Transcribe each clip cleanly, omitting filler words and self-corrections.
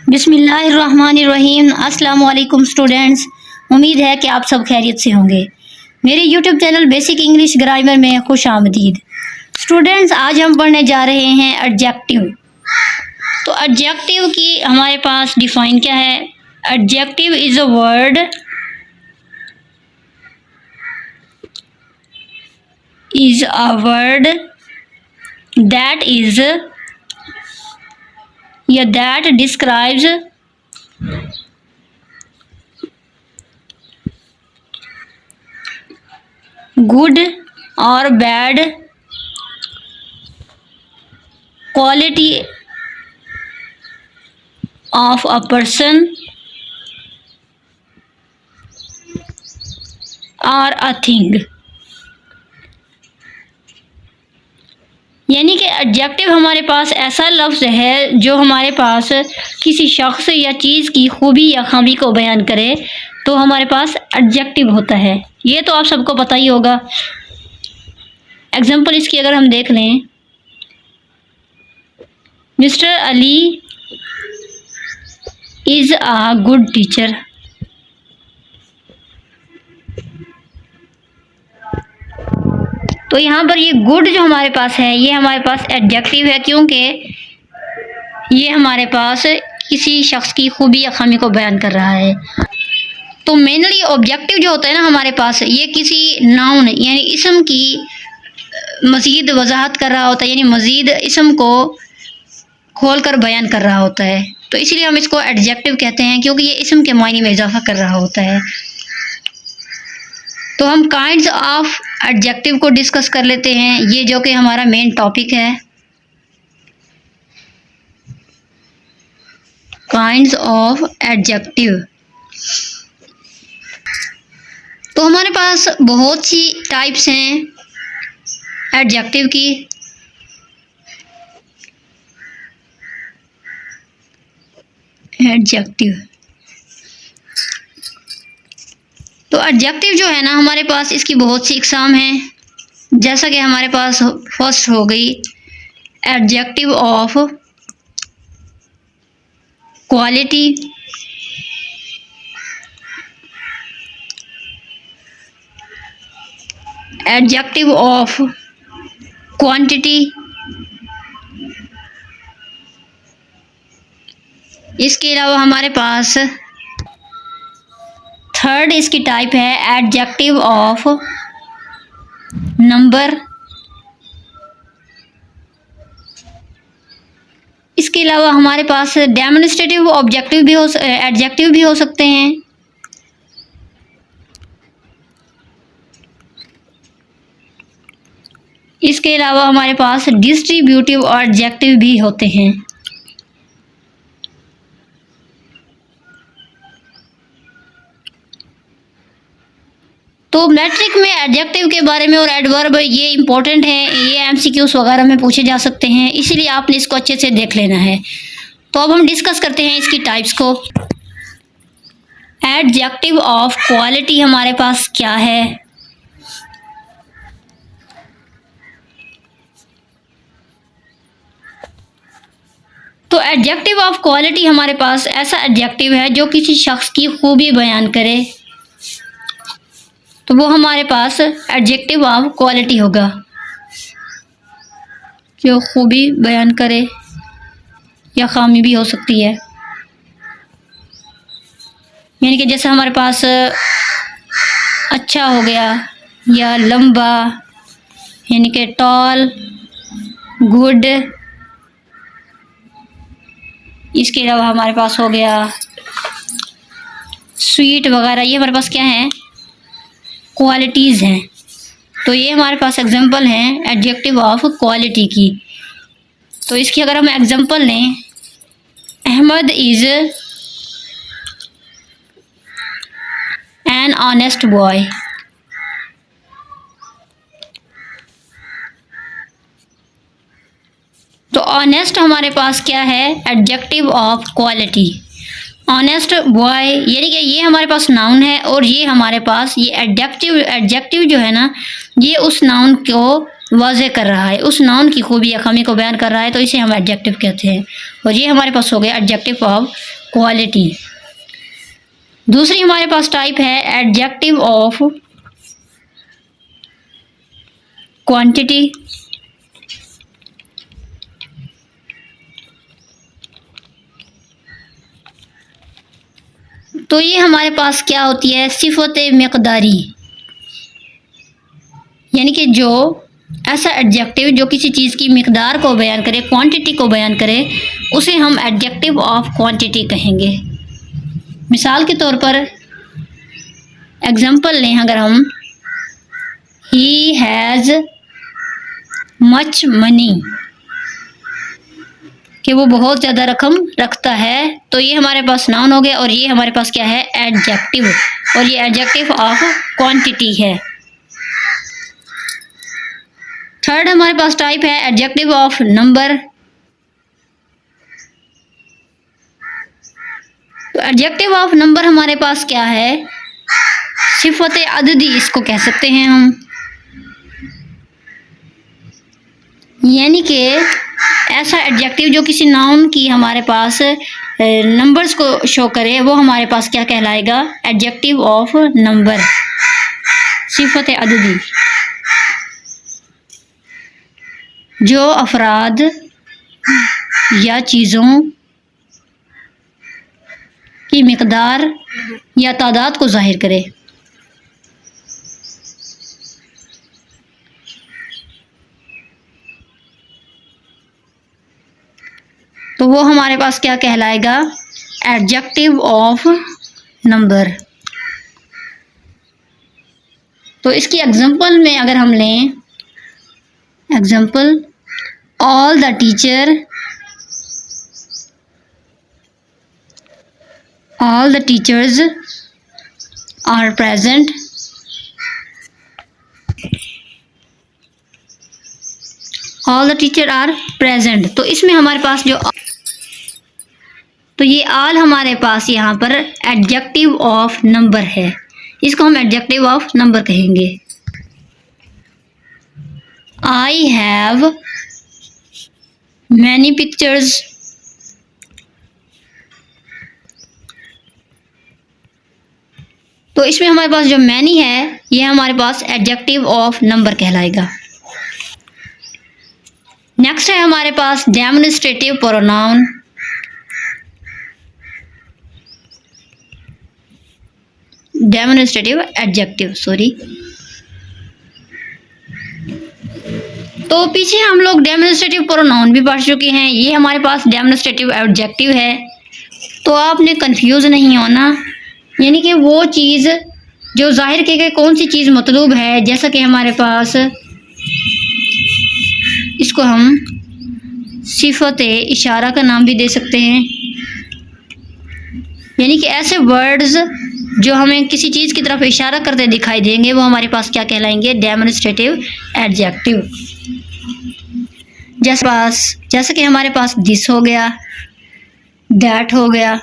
बिस्मिल्लाहिर्रहमानिर्रहीम। अस्सलाम वालेकुम स्टूडेंट्स, उम्मीद है कि आप सब खैरियत से होंगे। मेरे YouTube channel basic English grammar में खुश आमदीद। स्टूडेंट्स, आज हम पढ़ने जा रहे हैं एडजेक्टिव। तो एडजेक्टिव की हमारे पास डिफाइन क्या है? Adjective is a word that is या that describes good or bad quality of a person or a thing। यानी कि एडजेक्टिव हमारे पास ऐसा लफ्ज़ है जो हमारे पास किसी शख्स या चीज़ की खूबी या खामी को बयान करे तो हमारे पास एडजेक्टिव होता है। ये तो आप सबको पता ही होगा। एग्जांपल इसकी अगर हम देख लें, mister Ali is a good teacher. तो यहाँ पर ये गुड जो हमारे पास है ये हमारे पास एडजेक्टिव है, क्योंकि ये हमारे पास किसी शख्स की खूबी या खामी को बयान कर रहा है। तो मेनली ऑब्जेक्टिव जो होता है ना हमारे पास, ये किसी नाउन यानी इसम की मज़ीद वजाहत कर रहा होता है, यानी मज़ीद इसम को खोल कर बयान कर रहा होता है। तो इसलिए हम इसको एडजेक्टिव कहते हैं, क्योंकि ये इसम के मायने में इजाफा कर रहा होता है। तो हम काइंड्स ऑफ एडजेक्टिव को डिस्कस कर लेते हैं, ये जो कि हमारा मेन टॉपिक है। Kinds of adjective. तो हमारे पास बहुत सी टाइप्स हैं एडजेक्टिव की। एडजेक्टिव तो एडजेक्टिव जो है ना हमारे पास इसकी बहुत सी इकसाम हैं। जैसा कि हमारे पास फर्स्ट हो गई adjective of quality, adjective of quantity, इसके अलावा हमारे पास थर्ड इसकी टाइप है एडजेक्टिव ऑफ नंबर। इसके अलावा हमारे पास डेमोन्स्ट्रेटिव ऑब्जेक्टिव भी एडजेक्टिव भी हो सकते हैं। इसके अलावा हमारे पास डिस्ट्रीब्यूटिव एडजेक्टिव भी होते हैं। तो मैट्रिक में एडजेक्टिव के बारे में और एडवर्ब ये इंपॉर्टेंट है, ये एमसीक्यूज वगैरह में पूछे जा सकते हैं, इसीलिए आपने इसको अच्छे से देख लेना है। तो अब हम डिस्कस करते हैं इसकी टाइप्स को। एडजेक्टिव ऑफ क्वालिटी हमारे पास क्या है? तो एडजेक्टिव ऑफ क्वालिटी हमारे पास ऐसा एडजेक्टिव है जो किसी शख्स की खूबी बयान करे, तो वो हमारे पास एडजेक्टिव ऑफ क्वालिटी होगा, जो खूबी बयान करे या खामी भी हो सकती है। यानी कि जैसे हमारे पास अच्छा हो गया या लंबा, यानी कि टॉल, गुड। इसके अलावा हमारे पास हो गया स्वीट वगैरह, ये हमारे पास क्या है? क्वालिटीज़ हैं। तो ये हमारे पास एग्जांपल हैं एडजेक्टिव ऑफ क्वालिटी की। तो इसकी अगर हम एग्जांपल लें, Ahmad is an honest boy. तो ऑनेस्ट हमारे पास क्या है? Adjective of quality. Honest boy यानी कि ये हमारे पास नाउन है, और ये हमारे पास ये एडजेक्टिव जो है ना, ये उस नाउन को वाज़े कर रहा है, उस नाउन की खूबी या कमी को बयान कर रहा है, तो इसे हम एडजेक्टिव कहते हैं। और ये हमारे पास हो गया एडजेक्टिव ऑफ क्वालिटी। दूसरी हमारे पास टाइप है एडजेक्टिव ऑफ क्वांटिटी। तो ये हमारे पास क्या होती है, सिफत मिक़दारी, यानी कि जो ऐसा एडजेक्टिव जो किसी चीज़ की मिक़दार को बयान करे, क्वांटिटी को बयान करे, उसे हम एडजेक्टिव ऑफ क्वांटिटी कहेंगे। मिसाल के तौर पर एग्जांपल लें अगर हम, ही हैज़ मच मनी, कि वो बहुत ज़्यादा रकम रखता है, तो ये हमारे पास नाउन हो गया और ये हमारे पास क्या है, एडजेक्टिव, और ये एडजेक्टिव ऑफ क्वांटिटी है। थर्ड हमारे पास टाइप है एडजेक्टिव ऑफ नंबर। तो एडजेक्टिव ऑफ नंबर हमारे पास क्या है, सिफत अददी इसको कह सकते हैं हम, यानी कि ऐसा एडजेक्टिव जो किसी नाउन की हमारे पास नंबर्स को शो करे, वो हमारे पास क्या कहलाएगा, एडजेक्टिव ऑफ नंबर, सिफत अददी। जो अफराद या चीज़ों की मिक़दार या तादाद को ज़ाहिर करे। तो वो हमारे पास क्या कहलाएगा, एडजेक्टिव ऑफ नंबर। तो इसकी एग्जांपल में अगर हम लें, example, all the teachers are present, all the teacher are present. तो इसमें हमारे पास जो, तो ये ऑल हमारे पास यहाँ पर एडजेक्टिव ऑफ नंबर है, इसको हम एडजेक्टिव ऑफ नंबर कहेंगे। आई हैव मैनी पिक्चर्स, तो इसमें हमारे पास जो मैनी है, ये हमारे पास एडजेक्टिव ऑफ नंबर कहलाएगा। नेक्स्ट है हमारे पास demonstrative pronoun. Demonstrative adjective, sorry. तो पीछे हम लोग डेमोन्स्ट्रेटिव प्रोनाउन भी पढ़ चुके हैं, ये हमारे पास डेमोन्स्ट्रेटिव एडजेक्टिव है। तो आपने कंफ्यूज नहीं होना, यानी कि वो चीज़ जो जाहिर की गई कौन सी चीज़ मतलूब है, जैसा कि हमारे पास इसको हम सिफत इशारा का नाम भी दे सकते हैं, यानी कि ऐसे वर्ड्स जो हमें किसी चीज़ की तरफ इशारा करते दिखाई देंगे, वो हमारे पास क्या कहलाएंगे, डेमोन्स्ट्रेटिव एडजेक्टिव। जैसे कि हमारे पास दिस हो गया, दैट हो गया,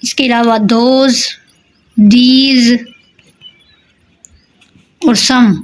इसके अलावा दोज, दीज और सम।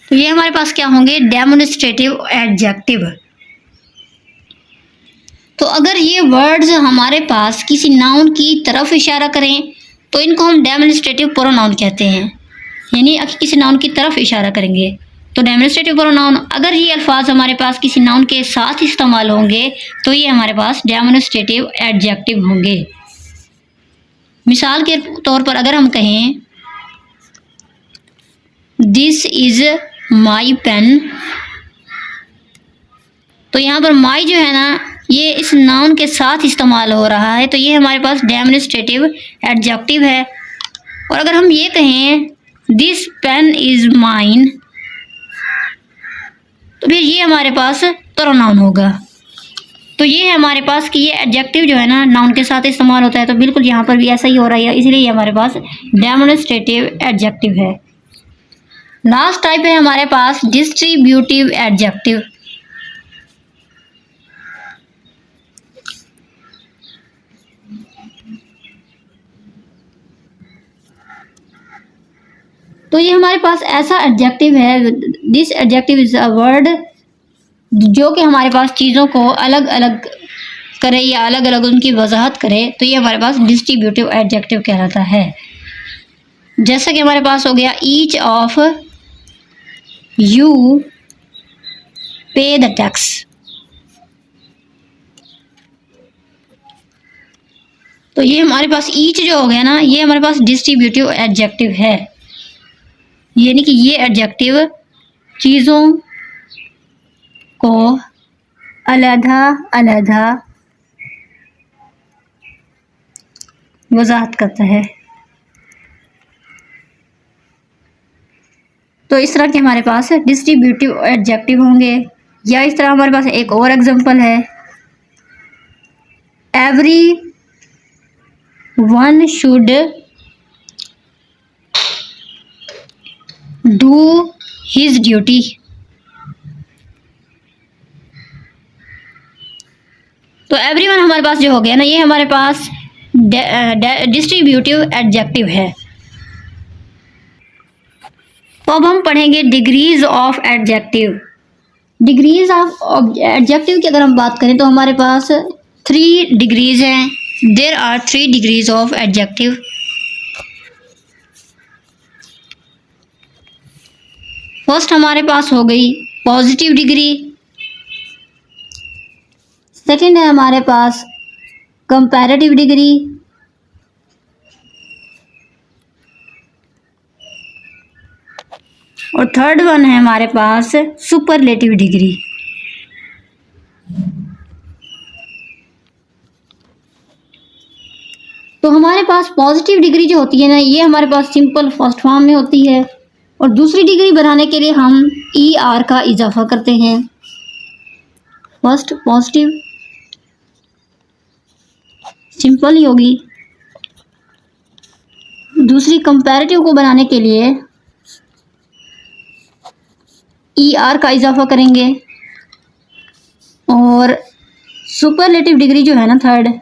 तो ये हमारे पास क्या होंगे, डेमोन्स्ट्रेटिव एडजेक्टिव। तो अगर ये वर्ड्स हमारे पास किसी नाउन की तरफ इशारा करें, तो इनको हम डेमोन्स्ट्रेटिव प्रोनाउन कहते हैं, यानी किसी नाउन की तरफ इशारा करेंगे। तो डेमोन्स्ट्रेटिव प्रोनाउन, अगर ये अल्फाज हमारे पास किसी नाउन के साथ इस्तेमाल होंगे, तो ये हमारे पास डेमोन्स्ट्रेटिव एडजेक्टिव होंगे। मिसाल के तौर पर अगर हम कहें, दिस इज़ माई पेन, तो यहाँ पर माई जो है ना, ये इस नाउन के साथ इस्तेमाल हो रहा है, तो ये हमारे पास डेमोन्स्ट्रेटिव एडजेक्टिव है। और अगर हम ये कहें, दिस पेन इज़ माइन, तो फिर ये हमारे पास प्रोनाउन होगा। तो ये है हमारे पास कि ये एडजेक्टिव जो है ना, नाउन के साथ इस्तेमाल होता है, तो बिल्कुल यहाँ पर भी ऐसा ही हो रहा है, इसलिए ये हमारे पास डेमोन्स्ट्रेटिव एडजेक्टिव है। लास्ट टाइप है हमारे पास डिस्ट्रीब्यूटिव एडजेक्टिव। तो ये हमारे पास ऐसा एडजेक्टिव है, this adjective is a word, जो कि हमारे पास चीज़ों को अलग अलग करे या अलग अलग उनकी वजाहत करे तो ये हमारे पास डिस्ट्रीब्यूटिव एडजेक्टिव कहलाता है। जैसा कि हमारे पास हो गया ईच ऑफ यू पे द टैक्स। तो ये हमारे पास ईच जो हो गया ना, ये हमारे पास डिस्ट्रीब्यूटिव एडजेक्टिव है, यानी कि ये एडजेक्टिव चीज़ों को अलहदा अलहदा वजाहत करता है। तो इस तरह के हमारे पास डिस्ट्रीब्यूटिव एडजेक्टिव होंगे। या इस तरह हमारे पास एक और एग्जांपल है, every one should do his duty. तो एवरीवन हमारे पास जो हो गया ना, ये हमारे पास डिस्ट्रीब्यूटिव एडजेक्टिव है। तो अब हम पढ़ेंगे degrees of adjective. Degrees of adjective की अगर हम बात करें तो हमारे पास 3 डिग्रीज हैं। There are 3 degrees of adjective. First हमारे पास हो गई पॉजिटिव डिग्री, सेकंड है हमारे पास कंपैरेटिव डिग्री, और थर्ड वन है हमारे पास सुपरलेटिव डिग्री। तो हमारे पास पॉजिटिव डिग्री जो होती है ना, ये हमारे पास सिंपल फर्स्ट फॉर्म में होती है, और दूसरी डिग्री बनाने के लिए हम ER का इजाफा करते हैं। फर्स्ट पॉजिटिव सिंपल ही होगी, दूसरी कंपैरेटिव को बनाने के लिए ER का इजाफा करेंगे, और सुपरलेटिव डिग्री जो है ना थर्ड,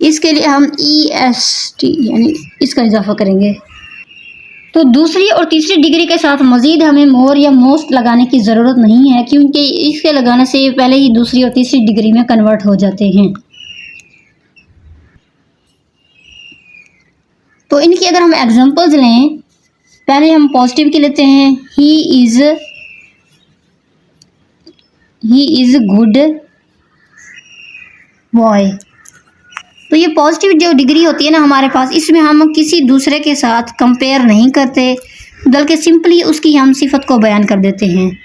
इसके लिए हम EST यानी इसका इजाफा करेंगे। तो दूसरी और तीसरी डिग्री के साथ मज़ीद हमें मोर या मोस्ट लगाने की ज़रूरत नहीं है, क्योंकि इसके लगाने से ये पहले ही दूसरी और तीसरी डिग्री में कन्वर्ट हो जाते हैं। तो इनकी अगर हम एग्जांपल्स लें, पहले हम पॉजिटिव की लेते हैं, ही इज़ गुड बॉय। तो ये पॉजिटिव जो डिग्री होती है ना हमारे पास, इसमें हम किसी दूसरे के साथ कंपेयर नहीं करते, बल्कि सिंपली उसकी हम सिफत को बयान कर देते हैं।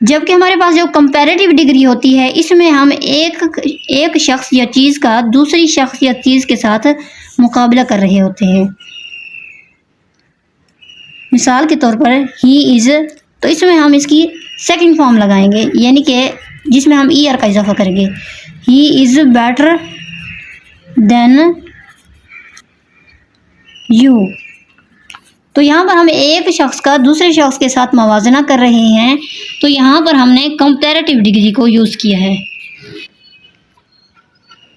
जबकि हमारे पास जो कंपैरेटिव डिग्री होती है, इसमें हम एक शख्स या चीज़ का दूसरी शख्स या चीज़ के साथ मुकाबला कर रहे होते हैं। मिसाल के तौर पर ही इज़, तो इसमें हम इसकी सेकंड फॉर्म लगाएंगे, यानी कि जिसमें हम ER का इजाफा करेंगे। He is better than you. तो यहाँ पर हम एक शख्स का दूसरे शख्स के साथ मवाजना कर रहे हैं, तो यहाँ पर हमने कंपैरेटिव डिग्री को यूज़ किया है।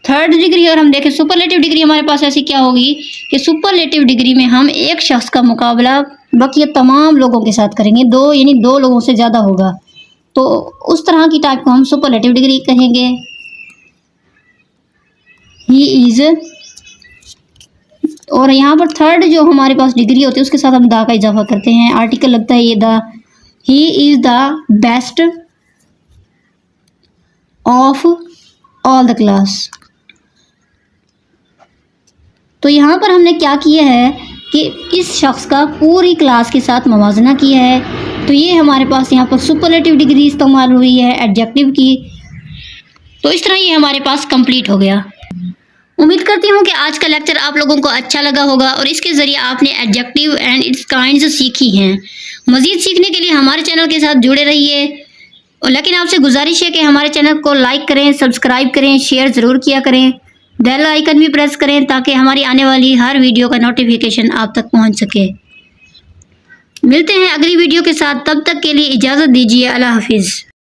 थर्ड डिग्री अगर हम देखें सुपरलेटिव डिग्री, हमारे पास ऐसी क्या होगी कि सुपरलेटिव डिग्री में हम एक शख्स का मुकाबला बाकी तमाम लोगों के साथ करेंगे, यानी 2 लोगों से ज़्यादा होगा, तो उस तरह की टाइप को हम सुपरलेटिव डिग्री कहेंगे। ही इज़, और यहाँ पर थर्ड जो हमारे पास डिग्री होती है उसके साथ हम दा का इजाफा करते हैं, आर्टिकल लगता है ये दा। He is the best of all the class. तो यहाँ पर हमने क्या किया है कि इस शख्स का पूरी क्लास के साथ मवाजना किया है, तो ये हमारे पास यहाँ पर सुपरलेटिव डिग्री इस्तेमाल हुई है एडजेक्टिव की। तो इस तरह ये हमारे पास कंप्लीट हो गया। उम्मीद करती हूँ कि आज का लेक्चर आप लोगों को अच्छा लगा होगा और इसके ज़रिए आपने एडजेक्टिव एंड इट्स काइंड्स सीखी हैं। मज़ीद सीखने के लिए हमारे चैनल के साथ जुड़े रहिए, और लेकिन आपसे गुजारिश है कि हमारे चैनल को लाइक करें, सब्सक्राइब करें, शेयर ज़रूर किया करें, बेल आइकन भी प्रेस करें ताकि हमारी आने वाली हर वीडियो का नोटिफिकेशन आप तक पहुँच सके। मिलते हैं अगली वीडियो के साथ, तब तक के लिए इजाज़त दीजिए। अल्लाह हाफिज़।